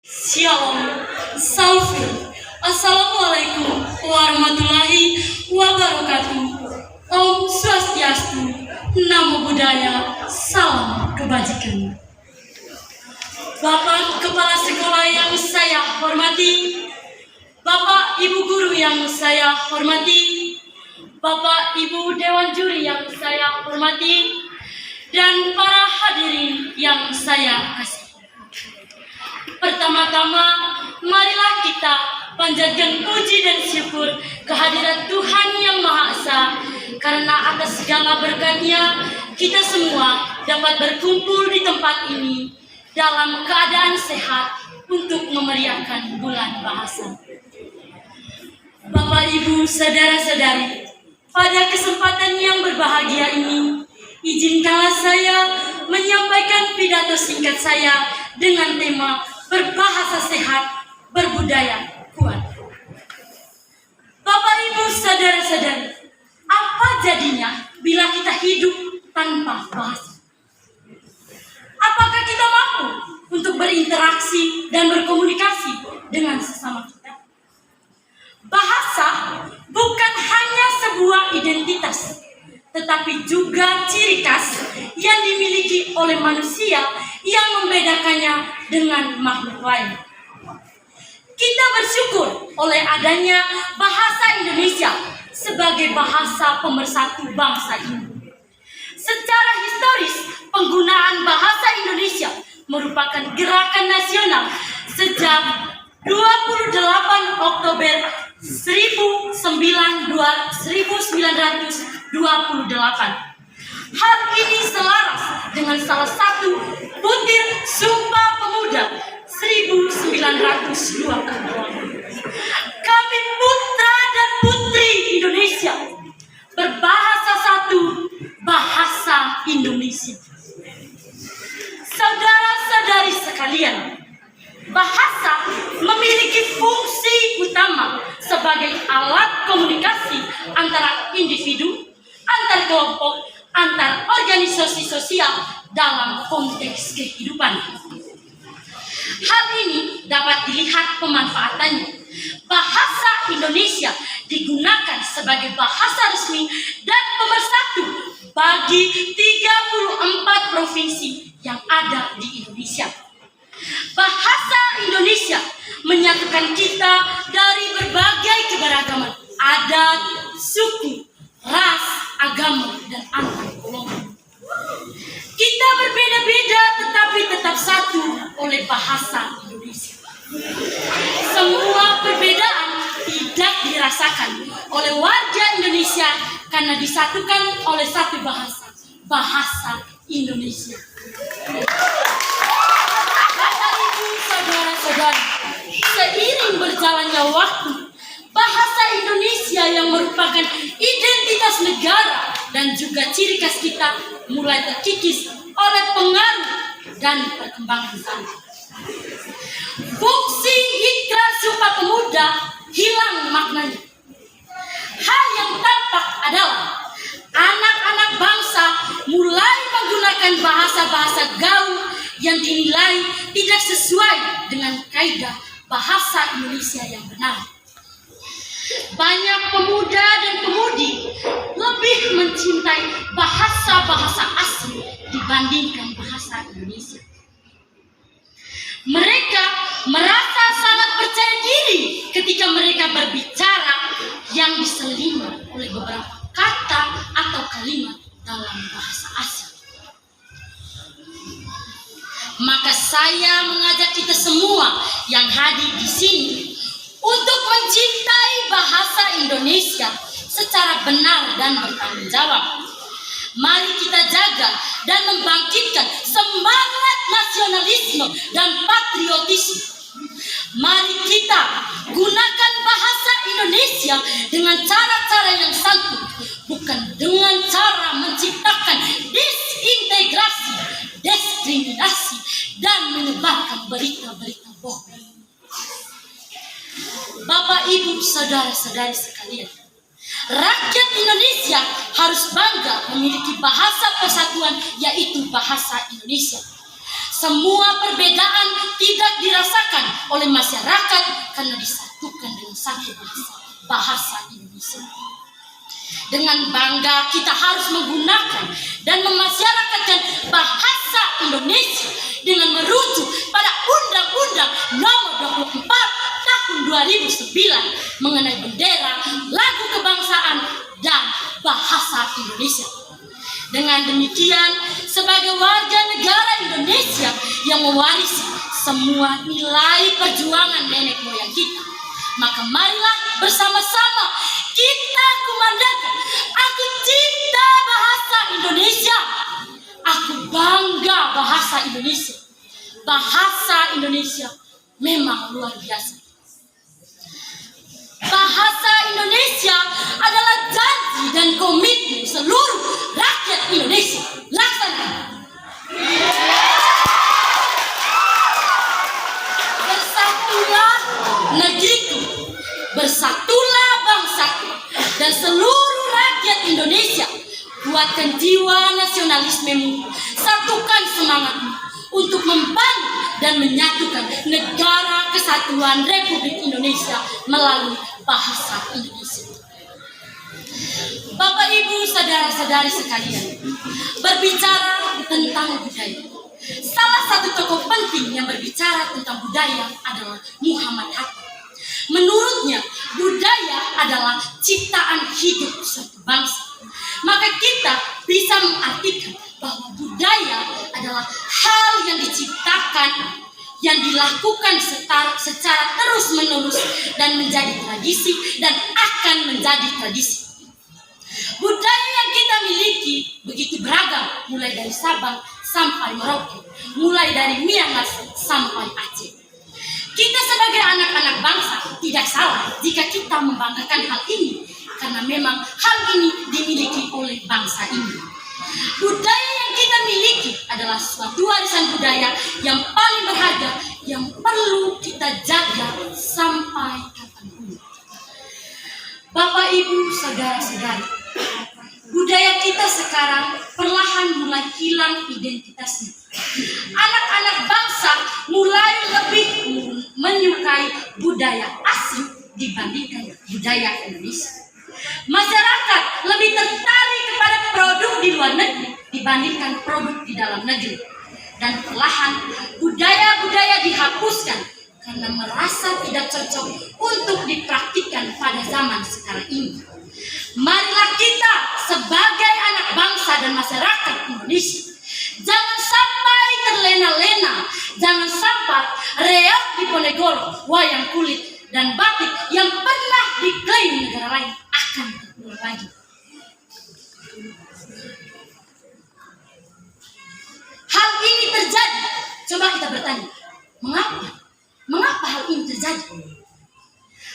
Shalom, Salve, Assalamualaikum warahmatullahi wabarakatuh. Om Swastiastu, Namo Buddhaya, salam kebajikan. Bapak Kepala Sekolah yang saya hormati, Bapak Ibu Guru yang saya hormati, Bapak Ibu Dewan Juri yang saya hormati, dan para hadirin yang saya kasih. Pertama-tama, marilah kita panjatkan puji dan syukur kehadirat Tuhan Yang Maha Esa, karena atas segala berkat-Nya kita semua dapat berkumpul di tempat ini dalam keadaan sehat untuk memeriahkan bulan bahasa. Bapak, Ibu, saudara-saudari, pada kesempatan yang berbahagia ini, izinkanlah saya menyampaikan pidato singkat saya dengan tema berbahasa sehat, berbudaya kuat. Bapak, Ibu, saudara-saudari, apa jadinya bila kita hidup tanpa bahasa? Apakah kita mampu untuk berinteraksi dan berkomunikasi dengan sesama kita? Bahasa bukan hanya sebuah identitas, tetapi juga ciri khas yang dimiliki oleh manusia yang membedakannya dengan makhluk lain. Kita bersyukur oleh adanya bahasa Indonesia sebagai bahasa pemersatu bangsa ini. Secara historis, penggunaan bahasa Indonesia merupakan gerakan nasional sejak 28 Oktober 1928. Hal ini selaras dengan salah satu butir Sumpah Pemuda 1928. Kami putra dan putri Indonesia berbahasa satu, bahasa Indonesia. Saudara-saudari sekalian, bahasa memiliki fungsi utama sebagai alat komunikasi antara individu, antar kelompok, antar organisasi sosial dalam konteks kehidupan. Hal ini dapat dilihat pemanfaatannya. Bahasa Indonesia digunakan sebagai bahasa resmi dan pemersatu bagi 34 provinsi yang ada di Indonesia. Bahasa Indonesia menyatukan kita dari berbagai keberagaman adat, suku, ras, agama, dan antar golongan. Kita berbeda-beda tetapi tetap satu oleh bahasa Indonesia. Semua perbedaan tidak dirasakan oleh warga Indonesia karena disatukan oleh satu bahasa, bahasa Indonesia. Bapak, Ibu, saudara-saudari, seiring berjalannya waktu, bahasa Indonesia yang merupakan identitas negara dan juga ciri khas kita mulai terkikis oleh pengaruh dan perkembangan zaman. Fungsi ikrar Sumpah Pemuda hilang maknanya. Hal yang tampak adalah anak-anak bangsa mulai menggunakan bahasa-bahasa gaul yang dinilai tidak sesuai dengan kaidah bahasa Indonesia yang benar. Banyak pemuda dan pemudi lebih mencintai bahasa-bahasa asing dibandingkan bahasa Indonesia. Mereka merasa sangat percaya diri ketika mereka berbicara yang diselingi oleh beberapa kata atau kalimat dalam bahasa asing. Maka saya mengajak kita semua yang hadir di sini untuk mencintai bahasa Indonesia secara benar dan bertanggung jawab. Mari kita jaga dan membangkitkan semangat nasionalisme dan patriotisme. Mari kita gunakan bahasa Indonesia dengan cara-cara yang santun, bukan dengan cara menciptakan disintegrasi, diskriminasi, dan menyebarkan berita-berita bohong. Bapak, Ibu, saudara-saudari sekalian, rakyat Indonesia harus bangga memiliki bahasa persatuan, yaitu bahasa Indonesia. Semua perbedaan tidak dirasakan oleh masyarakat karena disatukan dengan satu bahasa Indonesia. Dengan bangga kita harus menggunakan dan memasyarakatkan bahasa Indonesia dengan merujuk pada Undang-Undang Nomor 24 Tahun 2009 mengenai bendera, lagu kebangsaan, dan bahasa Indonesia. Dengan demikian, sebagai warga negara Indonesia yang mewarisi semua nilai perjuangan nenek moyang kita, maka marilah bersama-sama kita kumandangkan, aku cinta bahasa Indonesia, aku bangga bahasa Indonesia. Bahasa Indonesia memang luar biasa. Bahasa Indonesia adalah janji dan komitmen seluruh rakyat Indonesia. Laksanakan. Bersatulah negeriku, bersatulah bangsaku, dan seluruh rakyat Indonesia. Kuatkan jiwa nasionalismemu, satukan semangatmu untuk membangun dan menyatukan negara kesatuan Republik Indonesia melalui bahasa Indonesia. Bapak, Ibu, saudara-saudari sekalian, berbicara tentang budaya, salah satu tokoh penting yang berbicara tentang budaya adalah Muhammad Hatta. Menurutnya, budaya adalah ciptaan hidup suatu bangsa. Maka kita bisa mengartikan bahwa budaya adalah hal yang diciptakan, yang dilakukan secara terus-menerus dan menjadi tradisi dan akan menjadi tradisi. Budaya yang kita miliki begitu beragam, mulai dari Sabang sampai Merauke, mulai dari Myanmar sampai Aceh. Kita sebagai anak-anak bangsa tidak salah jika kita membanggakan hal ini, karena memang hal ini dimiliki oleh bangsa ini. Budaya yang kita miliki adalah suatu warisan budaya yang paling berharga, yang perlu kita jaga sampai kapanpun. Bapak, Ibu, saudara-saudari, budaya kita sekarang perlahan mulai hilang identitasnya. Anak-anak bangsa mulai lebih menyukai budaya asing dibandingkan budaya Indonesia. Masyarakat lebih tertarik kepada produk di luar negeri dibandingkan produk di dalam negeri. Dan perlahan budaya-budaya dihapuskan karena merasa tidak cocok untuk dipraktikkan pada zaman sekarang ini. Marilah kita sebagai anak bangsa dan masyarakat Indonesia jangan sampai terlena-lena, jangan sampai reok di Ponegoro, wayang kulit, dan batik yang pernah diklaim negara lain akan terulang lagi. Hal ini terjadi, coba kita bertanya, mengapa? Mengapa hal ini terjadi?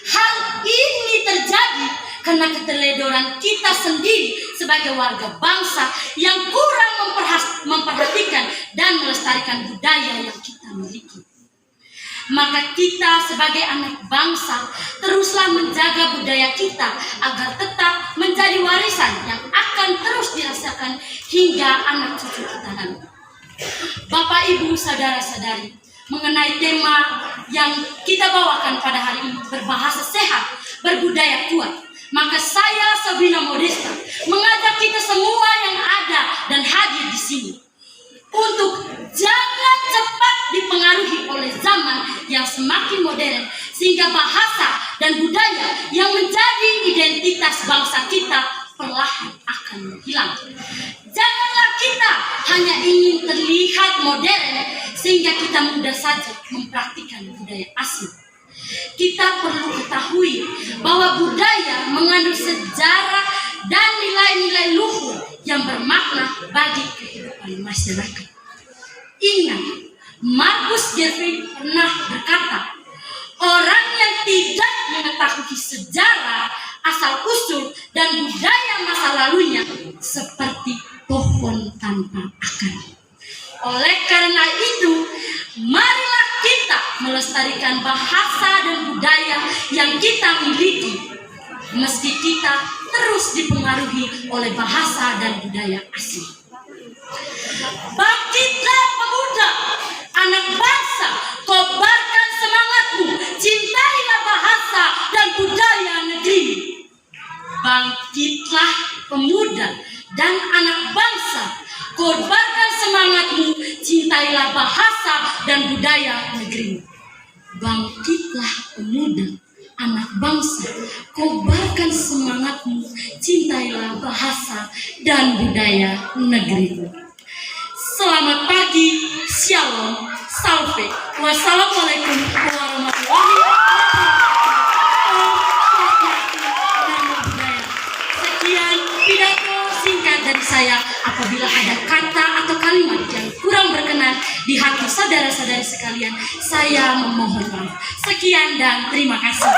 Hal ini terjadi karena keteledoran kita sendiri sebagai warga bangsa yang kurang memperhatikan dan melestarikan budaya yang kita miliki. Maka kita sebagai anak bangsa teruslah menjaga budaya kita agar tetap menjadi warisan yang akan terus dirasakan hingga anak cucu kita nanti. Bapak, Ibu, saudara-saudari, mengenai tema yang kita bawakan pada hari ini, berbahasa sehat, berbudaya kuat, maka saya, Sabrina Modesta, mengajak kita semua yang ada dan hadir di sini untuk jangan cepat dipengaruhi oleh zaman yang semakin modern, sehingga bahasa dan budaya yang menjadi identitas bangsa kita perlahan akan menghilang. Janganlah kita hanya ingin terlihat modern sehingga kita mudah saja mempraktikkan budaya asing. Kita perlu ketahui bahwa budaya mengandung sejarah dan nilai-nilai luhur yang bermakna bagi kehidupan masyarakat. Ingat, Marcus Garvey pernah berkata, orang yang tidak mengetahui sejarah, asal-usul, dan budaya masa lalunya seperti pohon tanpa akar. Oleh karena itu, marilah kita melestarikan bahasa dan budaya yang kita miliki, meski kita terus dipengaruhi oleh bahasa dan budaya asing. Bangkitlah pemuda, anak bangsa, kobarkan semangatmu dan anak bangsa. Korbankan semangatmu, cintailah bahasa dan budaya negerimu. Bangkitlah pemuda, anak bangsa, kobarkan semangatmu, cintailah bahasa dan budaya negerimu. Selamat pagi, shalom, salve, wassalamualaikum warahmatullahi wabarakatuh. Sekian pidato singkat dari saya. Apabila ada kata atau kalimat yang kurang berkenan di hati saudara-saudari sekalian, saya memohon maaf. Sekian dan terima kasih.